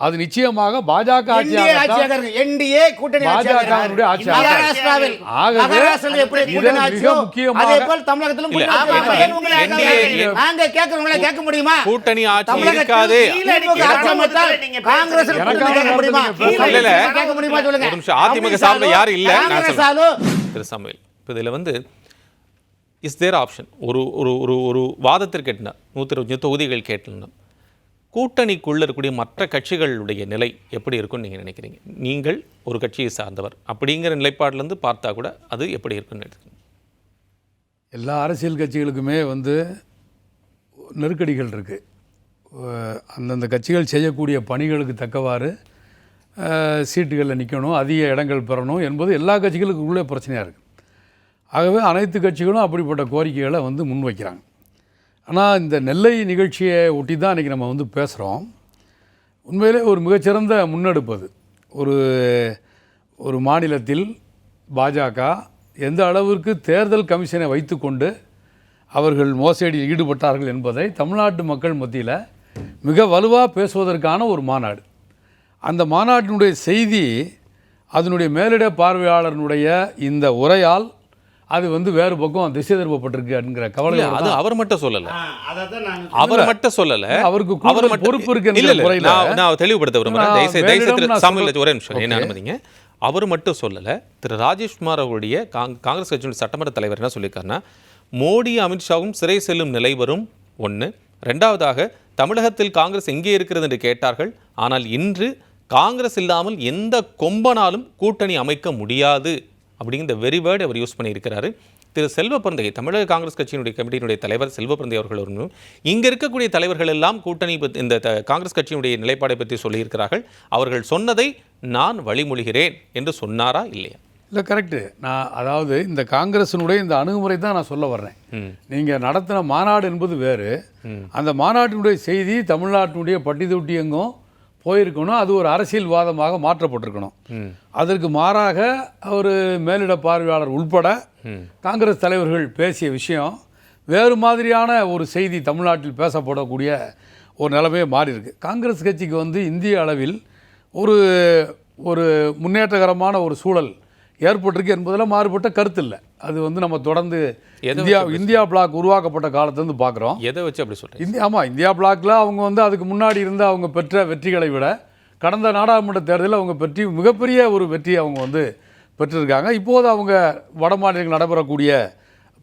அது நிச்சயமாக பாஜக என்டிஏ கூட்டணி பாஜகவினுடைய ஆட்சி. ஆகவே மிக முக்கியமாக தமிழகத்திலும் நாங்க கேட்கறவங்கள கேட்க முடியுமா? கூட்டணி ஆட்சி இருக்காது. காங்கிரஸ் கேட்க முடியுமா? கேட்க முடியுமா சொல்லுங்க. ஒரு நிமிஷம், அதிமுக சார்பு யாரும் இல்ல. திரு சமையல், இதுல இஸ் தேர் ஆப்ஷன் ஒரு ஒரு ஒரு வாதத்திற்கு கேட்டா 125 தொகுதிகள் கேட்டா கூட்டணிக்குள்ள இருக்கக்கூடிய மற்ற கட்சிகளுடைய நிலை எப்படி இருக்கும்னு நீங்க நினைக்கிறீங்க? நீங்கள் ஒரு கட்சியை சார்ந்தவர் அப்படிங்கிற நிலைப்பாட்டிலிருந்து பார்த்தா கூட அது எப்படி இருக்குன்னு நினைக்கிறீங்க? எல்லா அரசியல் கட்சிகளுக்குமே நெருக்கடிகள் இருக்குது. அந்தந்த கட்சிகள் செய்யக்கூடிய பணிகளுக்கு தக்கவாறு சீட்டுகளில் நிற்கணும், அதிக இடங்கள் பெறணும் என்பது எல்லா கட்சிகளுக்கு உள்ளே பிரச்சனையாக இருக்குது. ஆகவே அனைத்து கட்சிகளும் அப்படிப்பட்ட கோரிக்கைகளை முன்வைக்கிறாங்க. ஆனால் இந்த நெல்லை நிகழ்ச்சியை ஒட்டி தான் இன்றைக்கி நம்ம பேசுகிறோம். உண்மையிலே ஒரு மிகச்சிறந்த முன்னெடுப்பது. ஒரு மாநிலத்தில் பாஜக எந்த அளவிற்கு தேர்தல் கமிஷனை வைத்துக்கொண்டு அவர்கள் மோசடியில் ஈடுபட்டார்கள் என்பதை தமிழ்நாட்டு மக்கள் மத்தியில் மிக வலுவாக பேசுவதற்கான ஒரு மாநாடு. அந்த மாநாட்டினுடைய செய்தி அதனுடைய மேலிட பார்வையாளர்களுடைய இந்த உரையால் அது வேறு பக்கம் திசை திருப்பப்பட்டிருக்கு அப்படிங்கிற கவலை. அது அவர் மட்டும் சொல்லல, அவர் மட்டும் சொல்லல, அவருக்கு பொறுப்பு இருக்கு. நான் தெளிவுபடுத்த விரும்புகிறேன். ஒரே நிமிஷம் என்ன அனுமதிங்க. அவர் மட்டும் சொல்லல, திரு ராஜேஷ்குமார் அவருடைய காங்கிரஸ் கட்சியுடைய சட்டமன்ற தலைவர் என்ன சொல்லியிருக்காருன்னா, மோடி அமித்ஷாவும் சிறை செல்லும் நிலை வரும். ஒன்று. ரெண்டாவதாக, தமிழகத்தில் காங்கிரஸ் எங்கே இருக்கிறது என்று கேட்டார்கள். ஆனால் இன்று காங்கிரஸ் இல்லாமல் எந்த கொம்பனாலும் கூட்டணி அமைக்க முடியாது அப்படிங்கிற வெரி வேர்டு அவர் யூஸ் பண்ணியிருக்கிறாரு. திரு செல்வப்பிரந்தை, தமிழக காங்கிரஸ் கட்சியினுடைய கமிட்டியினுடைய தலைவர் செல்வப்பிரந்தை அவர்கள் இங்கே இருக்கக்கூடிய தலைவர்கள் எல்லாம் கூட்டணி இந்த காங்கிரஸ் கட்சியினுடைய நிலைப்பாடை பற்றி சொல்லியிருக்கிறார்கள். அவர்கள் சொன்னதை நான் வழிமொழிகிறேன் என்று சொன்னாரா இல்லையா? இல்லை, கரெக்டு. அதாவது இந்த காங்கிரஸினுடைய இந்த அணுகுமுறை தான் நான் சொல்ல வர்றேன். நீங்கள் நடத்தின மாநாடு என்பது வேறு. அந்த மாநாட்டினுடைய செய்தி தமிழ்நாட்டினுடைய பட்டி தொட்டி எங்கும் போயிருக்கணும். அது ஒரு அரசியல்வாதமாக மாற்றப்பட்டிருக்கணும். அதற்கு மாறாக ஒரு மேலிட பார்வையாளர் உள்பட காங்கிரஸ் தலைவர்கள் பேசிய விஷயம் வேறு மாதிரியான ஒரு செய்தி தமிழ்நாட்டில் பேசப்படக்கூடிய ஒரு நிலைமையே மாறி இருக்கு. காங்கிரஸ் கட்சிக்கு இந்திய அளவில் ஒரு முன்னேற்றகரமான ஒரு சூழல் ஏற்பட்டிருக்கு என்பதில் மாறுபட்ட கருத்து இல்லை. அது நம்ம தொடர்ந்து இந்தியா பிளாக் உருவாக்கப்பட்ட காலத்துலேருந்து பார்க்குறோம். எதை வச்சு அப்படி சொல்கிறேன்? ஆமாம், இந்தியா பிளாக்ல அவங்க அதுக்கு முன்னாடி இருந்து அவங்க பெற்ற வெற்றிகளை விட கடந்த நாடாளுமன்ற தேர்தலில் அவங்க மிகப்பெரிய ஒரு வெற்றி அவங்க பெற்றிருக்காங்க. இப்போது அவங்க வட மாநிலங்கள் நடைபெறக்கூடிய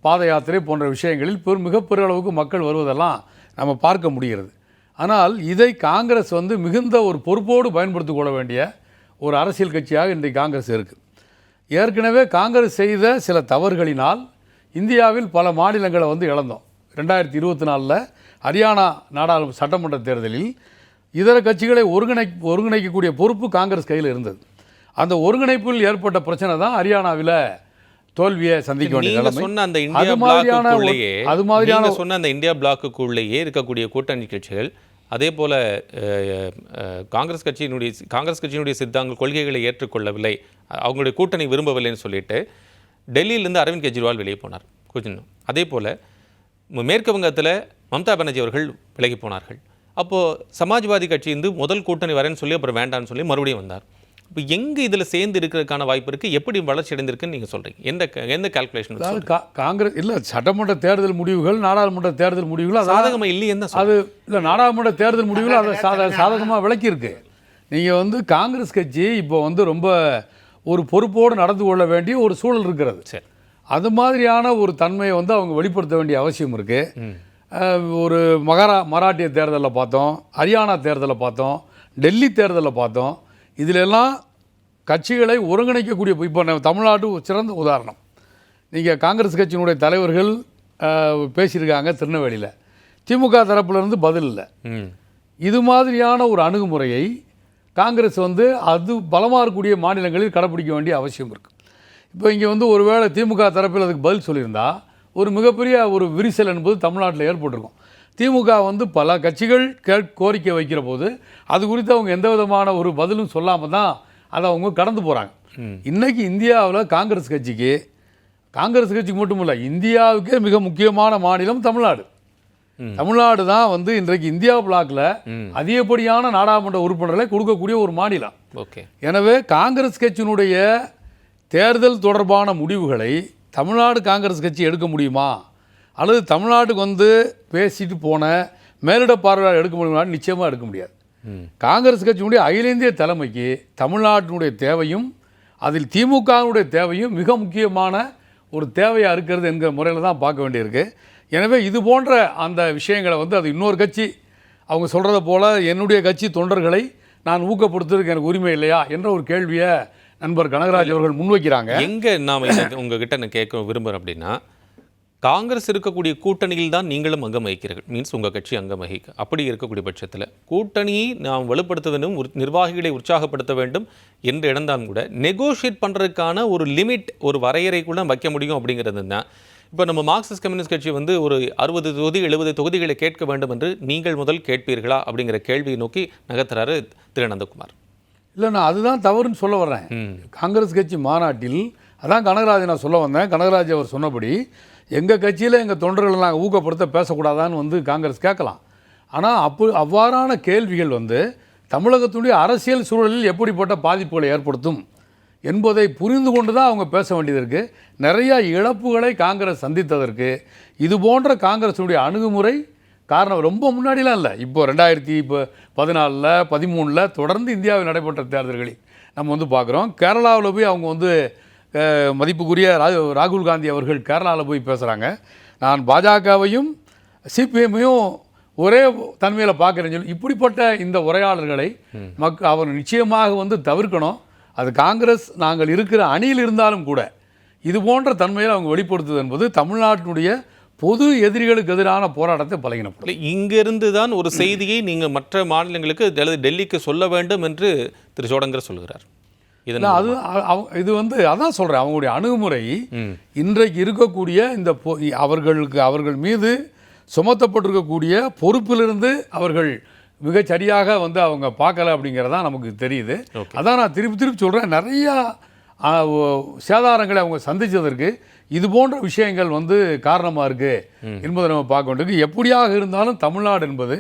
பாத யாத்திரை போன்ற விஷயங்களில் மிகப்பெரிய அளவுக்கு மக்கள் வருவதெல்லாம் நம்ம பார்க்க முடிகிறது. ஆனால் இதை காங்கிரஸ் மிகுந்த ஒரு பொறுப்போடு பயன்படுத்திக் கொள்ள வேண்டிய ஒரு அரசியல் கட்சியாக இன்றைக்கு காங்கிரஸ் இருக்குது. ஏற்கனவே காங்கிரஸ் செய்த சில தவறுகளினால் இந்தியாவில் பல மாநிலங்களை இழந்தோம். 2024 ஹரியானா நாடாளுமன்ற சட்டமன்ற தேர்தலில் இதர கட்சிகளை ஒருங்கிணைக்கக்கூடிய பொறுப்பு காங்கிரஸ் கையில் இருந்தது. அந்த ஒருங்கிணைப்பில் ஏற்பட்ட பிரச்சனை தான் ஹரியானாவில் தோல்வியை சந்திக்க வேண்டிய சொன்ன அந்த இந்தியா பிளாக்குள்ளேயே இருக்கக்கூடிய கூட்டணி கட்சிகள் அதே போல் காங்கிரஸ் கட்சியினுடைய சித்தாங்கள் கொள்கைகளை ஏற்றுக்கொள்ளவில்லை, அவங்களுடைய கூட்டணி விரும்பவில்லைன்னு சொல்லிட்டு டெல்லியிலேருந்து அரவிந்த் கெஜ்ரிவால் வெளியே போனார். அதே போல் மேற்கு வங்கத்தில் மம்தா பானர்ஜி அவர்கள் விலகி போனார்கள். அப்போது சமாஜ்வாதி கட்சி முதல் கூட்டணி வரேன்னு சொல்லி அப்புறம் வேண்டான்னு சொல்லி மறுபடியும் வந்தார். இப்போ எங்கே இதில் சேர்ந்து இருக்கிறதுக்கான வாய்ப்பு இருக்குது? எப்படி வளர்ச்சி அடைந்திருக்குன்னு நீங்கள் சொல்கிறீங்க? எந்த கால்குலேஷன்? காங்கிரஸ் இல்லை, சட்டமன்ற தேர்தல் முடிவுகள் நாடாளுமன்ற தேர்தல் முடிவுகள் சாதகமாக இல்லையே. அது இல்லை, நாடாளுமன்ற தேர்தல் முடிவுகள் அதை சாதகமாக விளக்கியிருக்கு. நீங்கள் காங்கிரஸ் கட்சி இப்போ ரொம்ப ஒரு பொறுப்போடு நடந்து கொள்ள வேண்டிய ஒரு சூழல் இருக்கிறது. சரி, அது மாதிரியான ஒரு தன்மையை அவங்க வெளிப்படுத்த வேண்டிய அவசியம் இருக்குது. ஒரு மராட்டிய தேர்தலில் பார்த்தோம், ஹரியானா தேர்தலில் பார்த்தோம், டெல்லி தேர்தலில் பார்த்தோம். இதிலெல்லாம் கட்சிகளை ஒருங்கிணைக்கக்கூடிய இப்போ தமிழ்நாடு சிறந்த உதாரணம். நீங்கள் காங்கிரஸ் கட்சியினுடைய தலைவர்கள் பேசியிருக்காங்க திருநெல்வேலியில், திமுக தரப்பிலிருந்து பதில் இல்லை. இது மாதிரியான ஒரு அணுகுமுறையை காங்கிரஸ் அது பலமாக இருக்கக்கூடிய மாநிலங்களில் கடைப்பிடிக்க வேண்டிய அவசியம் இருக்குது. இப்போ இங்கே ஒருவேளை திமுக தரப்பில் அதுக்கு பதில் சொல்லியிருந்தா ஒரு மிகப்பெரிய ஒரு விரிசல் என்பது தமிழ்நாட்டில் ஏற்பட்டிருக்கும். திமுக பல கட்சிகள் கோரிக்கை வைக்கிற போது அது குறித்து அவங்க எந்த விதமான ஒரு பதிலும் சொல்லாமல் தான் அதை அவங்க கடந்து போகிறாங்க. இன்றைக்கி இந்தியாவில் காங்கிரஸ் கட்சிக்கு மட்டும் இல்லை, இந்தியாவுக்கே மிக முக்கியமான மாநிலம் தமிழ்நாடு. தமிழ்நாடு தான் வந்து இன்றைக்கு இந்தியா பிளாக்ல அதிகப்படியான நாடாளுமன்ற உறுப்பினர்களை கொடுக்கக்கூடிய ஒரு மாநிலம். ஓகே. எனவே காங்கிரஸ் கட்சியினுடைய தேர்தல் தொடர்பான முடிவுகளை தமிழ்நாடு காங்கிரஸ் கட்சி எடுக்க முடியுமா, அல்லது தமிழ்நாட்டுக்கு வந்து பேசிட்டு போன மேலிட பார்வையாளர் எடுக்க முடியுமான்னு நிச்சயமாக எடுக்க முடியாது. காங்கிரஸ் கட்சியினுடைய அகில இந்திய தலைமைக்கு தமிழ்நாட்டினுடைய தேவையும் அதில் திமுகவினுடைய தேவையும் மிக முக்கியமான ஒரு தேவையாக இருக்கிறது என்கிற முறையில் தான் பார்க்க வேண்டியிருக்கு. எனவே இது போன்ற அந்த விஷயங்களை வந்து அது இன்னொரு கட்சி அவங்க சொல்கிறத போல் என்னுடைய கட்சி தொண்டர்களை நான் ஊக்கப்படுத்துறதுக்கு எனக்கு உரிமை இல்லையா என்ற ஒரு கேள்வியை நண்பர் கனகராஜ் அவர்கள் முன்வைக்கிறாங்க. எங்கே நாம் உங்ககிட்ட நான் கேட்க விரும்புகிறேன் அப்படின்னா, காங்கிரஸ் இருக்கக்கூடிய கூட்டணியில் தான் நீங்களும் அங்கம் வகிக்கிறீர்கள், மீன்ஸ் உங்கள் கட்சி அங்கம் வகிக்க. அப்படி இருக்கக்கூடிய பட்சத்தில் கூட்டணியை நாம் வலுப்படுத்த வேண்டும், நிர்வாகிகளை உற்சாகப்படுத்த வேண்டும் என்ற இடம்தான் கூட நெகோஷியேட் பண்ணுறதுக்கான ஒரு லிமிட், ஒரு வரையறை கூட வைக்க முடியும் அப்படிங்கிறது தான். இப்போ நம்ம மார்க்சிஸ்ட் கம்யூனிஸ்ட் கட்சி வந்து ஒரு 60 தொகுதி 70 தொகுதிகளை கேட்க வேண்டும் என்று நீங்கள் முதல் கேட்பீர்களா அப்படிங்கிற கேள்வியை நோக்கி நகர்த்துறாரு திரு நந்தகுமார். இல்லை, நான் அதுதான் தவறுன்னு சொல்ல வர்றேன். காங்கிரஸ் கட்சி மாநாட்டில் அதான் கனகராஜ் நான் சொல்ல வந்தேன். கனகராஜ் அவர் சொன்னபடி எங்கள் கட்சியில் எங்கள் தொண்டர்களை நாங்கள் ஊக்கப்படுத்த பேசக்கூடாதான்னு வந்து காங்கிரஸ் கேட்கலாம். ஆனால் அவ்வாறான கேள்விகள் வந்து தமிழகத்துடைய அரசியல் சூழலில் எப்படிப்பட்ட பாதிப்புகளை ஏற்படுத்தும் என்பதை புரிந்து கொண்டு தான் அவங்க பேச வேண்டியது இருக்குது. நிறையா இழப்புகளை காங்கிரஸ் சந்தித்ததற்கு இது போன்ற காங்கிரஸுடைய அணுகுமுறை காரணம். ரொம்ப முன்னாடிலாம் இல்லை, இப்போ 2014 13 தொடர்ந்து இந்தியாவில் நடைபெற்ற தேர்தல்களில் நம்ம வந்து பார்க்குறோம். கேரளாவில் போய் அவங்க வந்து மதிப்புக்குரிய ராகுல் காந்தி அவர்கள் கேரளாவில் போய் பேசுகிறாங்க. நான் பாஜகவையும் சிபிஎம்மையும் ஒரே தன்மையில் பார்க்குறேன்னு சொல்லி இப்படிப்பட்ட இந்த உரையாடல்களை அவர் நிச்சயமாக வந்து தவிர்க்கணும். அது காங்கிரஸ் நாங்கள் இருக்கிற அணியில் இருந்தாலும் கூட இது போன்ற தன்மையில் அவங்க வெளிப்படுத்துவது என்பது தமிழ்நாட்டினுடைய பொது எதிரிகளுக்கு எதிரான போராட்டத்தை பலகினப்படும். இங்கிருந்து தான் ஒரு செய்தியை நீங்கள் மற்ற மாநிலங்களுக்கு அல்லது டெல்லிக்கு சொல்ல வேண்டும் என்று திரு சோடங்கர் சொல்கிறார். இது வந்து அதான் சொல்கிறேன், அவங்களுடைய அணுகுமுறை இன்றைக்கு இருக்கக்கூடிய இந்த அவர்கள் மீது சுமத்தப்பட்டிருக்கக்கூடிய பொறுப்பிலிருந்து அவர்கள் மிகச்சரியாக வந்து அவங்க பார்க்கல அப்படிங்கிறதான் நமக்கு தெரியுது. அதான் நான் திருப்பி சொல்கிறேன், நிறையா சேதாரங்களை அவங்க சந்தித்ததற்கு இது போன்ற விஷயங்கள் வந்து காரணமாக இருக்குது என்பதை நம்ம பார்க்க வேண்டியிருக்கு. எப்படியாக இருந்தாலும் தமிழ்நாடு என்பது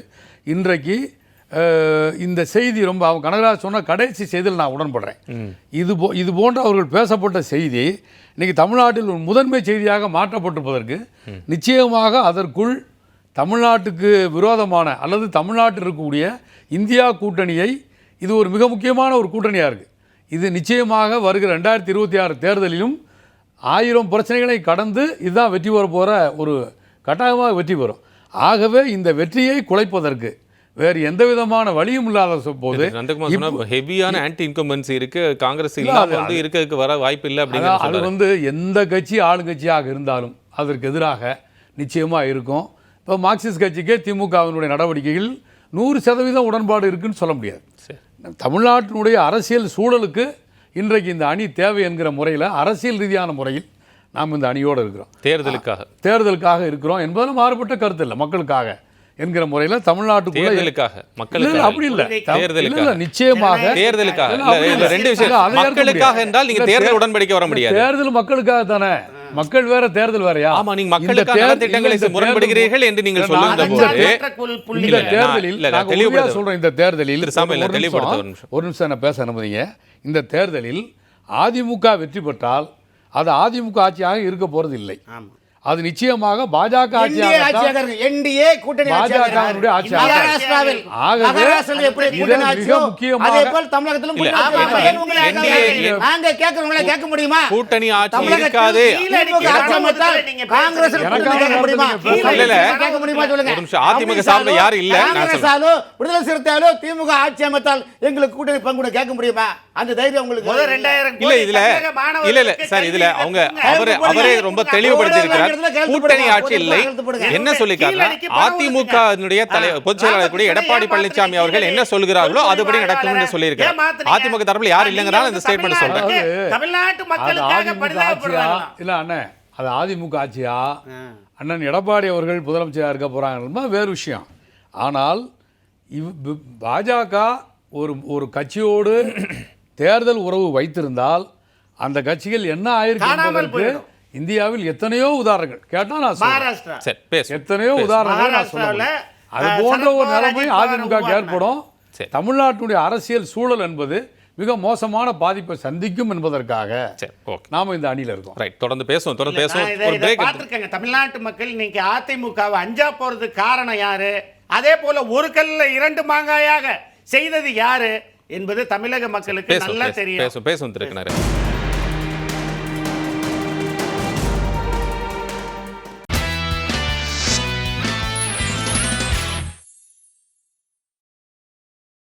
இன்றைக்கு இந்த செய்தி ரொம்ப அவங்க கனகராஜ் சொன்ன கடைசி செய்தியில் நான் உடன்படுறேன். இது போன்ற அவர்கள் பேசப்பட்ட செய்தி இன்றைக்கி தமிழ்நாட்டில் ஒரு முதன்மை செய்தியாக மாற்றப்பட்டிருப்பதற்கு நிச்சயமாக அதற்குள் தமிழ்நாட்டுக்கு விரோதமான அல்லது தமிழ்நாட்டில் இருக்கக்கூடிய இந்தியா கூட்டணியை இது ஒரு மிக முக்கியமான ஒரு கூட்டணியாக இருக்குது. இது நிச்சயமாக வருகிற 2026 தேர்தலிலும் 1000 பிரச்சனைகளை கடந்து இதுதான் வெற்றி பெற போகிற ஒரு கட்டாயமாக வெற்றி பெறும். ஆகவே இந்த வெற்றியை குலைப்பதற்கு வேறு எந்த விதமான வழியும் இல்லாத போது ஹெவியான ஆன்டி இன்கம்பன்சி இருக்கு, காங்கிரஸ் இல்லாம வந்து இருக்கிறதுக்கு வர வாய்ப்பு இல்லை அப்படிங்கிற அது வந்து எந்த கட்சி ஆளுங்கட்சியாக இருந்தாலும் அதற்கு எதிராக நிச்சயமாக இருக்கும். இப்போ மார்க்சிஸ்ட் கட்சிக்கே திமுகவினுடைய நடவடிக்கைகள் 100% உடன்பாடு இருக்குன்னு சொல்ல முடியாது. தமிழ்நாட்டினுடைய அரசியல் சூழலுக்கு இன்றைக்கு இந்த அணி தேவை என்கிற முறையில் அரசியல் ரீதியான முறையில் நாம் இந்த அணியோடு இருக்கிறோம். தேர்தலுக்காக இருக்கிறோம் என்பதில் மாறுபட்ட கருத்து இல்லை. மக்களுக்காக என்கிற முறையில் தமிழ்நாட்டுக்குள்ள அப்படி இல்லை, நிச்சயமாக தேர்தல் மக்களுக்காக தானே. மக்கள் வேற, தேர்தல் வேறயா? ஆமா, நீங்க மக்களுக்கான திட்டங்களை முரண்படுகிறீர்கள் என்று நீங்கள் சொல்லும்போது இந்த தேர்தலில் நான் தெளிவா சொல்றேன், இந்த தேர்தலில் ஒரு நிமிஷம் நான் பேச அனுமதிங்க. இந்த தேர்தலில் அதிமுக வெற்றி பெற்றால் அது அதிமுக ஆட்சியாக இருக்க போறது இல்லை. அது நிச்சயமாக பாஜக ஆட்சியாக என்டிஏ கூட்டணி பாஜகவுடைய ஆட்சியாக. ஆகவே மிக முக்கியமாக தமிழகத்திலும் நாங்க கேட்கறவங்கள கேட்க முடியுமா? கூட்டணி ஆட்சி இருக்காது. காங்கிரஸ் கேட்க முடியுமா சொல்லுங்க. அதிமுக சார்பில் யாரும் இல்ல. காங்கிரஸாலோ விடுதலை சிறுத்தையாலோ திமுக ஆட்சி அமைத்தால் எங்களுக்கு கூட்டணி பங்கு கேட்க முடியுமா? அந்த தைரியம் உங்களுக்கு இல்ல. இதுல இல்ல சார், இதுல அவங்க அவரே ரொம்ப தெளிவுபடுத்தி இருக்கிறார். கூட்டணி ஆட்சி இல்லை என்ன சொல்லிருக்காங்க. அதிமுக பொதுச் செயலாளர் கூடிய எடப்பாடி பழனிசாமி அவர்கள் என்ன சொல்கிறார்களோ அதுபடி நடக்கும் என்று சொல்லியிருக்காங்க. அதிமுக தரப்புல யார் இல்லைங்கிறதால இந்த ஸ்டேட்மெண்ட் சொல்றாங்க. தமிழ்நாட்டு மக்களுக்காக இல்ல அண்ணே, அது அதிமுக ஆட்சியா அண்ணன் எடப்பாடி அவர்கள் முதலமைச்சராக இருக்க போறாங்க வேறு விஷயம். ஆனால் பாஜக ஒரு கட்சியோடு தேர்தல் உறவு வைத்திருந்தால் அந்த கட்சிகள் என்ன ஆயிருக்கு இந்தியாவில் எத்தனையோ உதாரணங்கள் கேட்டால் நான் சொல்றேன். மகாராஷ்டிரா சரி பேசுவோம். எத்தனையோ உதாரணங்களை நான் சொல்ல மகாராஷ்டிராவில் முடியும். அது போன்ற ஒரு நிலைமை அதிமுக உருவாக்குனார். ஏற்படும். சரி. தமிழ்நாட்டுடைய அரசியல் சூழல் என்பது மிக மோசமான பாதிப்பை சந்திக்கும் என்பதற்காக சரி ஓகே நாம இந்த அணியில இருக்கோம். ரைட், தொடர்ந்து பேசுவோம் தொடர்ந்து பேசுவோம். நான் ஒரு இதை பிரேக் பார்த்திருக்கேங்க. தமிழ்நாட்டு மக்கள் இன்னைக்கு அதிமுகவை அஞ்சா போறதுக்கு காரணம் யாரு, அதே போல ஒரு கல்ல 2 மாங்காயாக செய்தது யாரு என்பது தமிழக மக்களுக்கு நல்லா தெரியும். பேசுவோம் திரு கிணறு.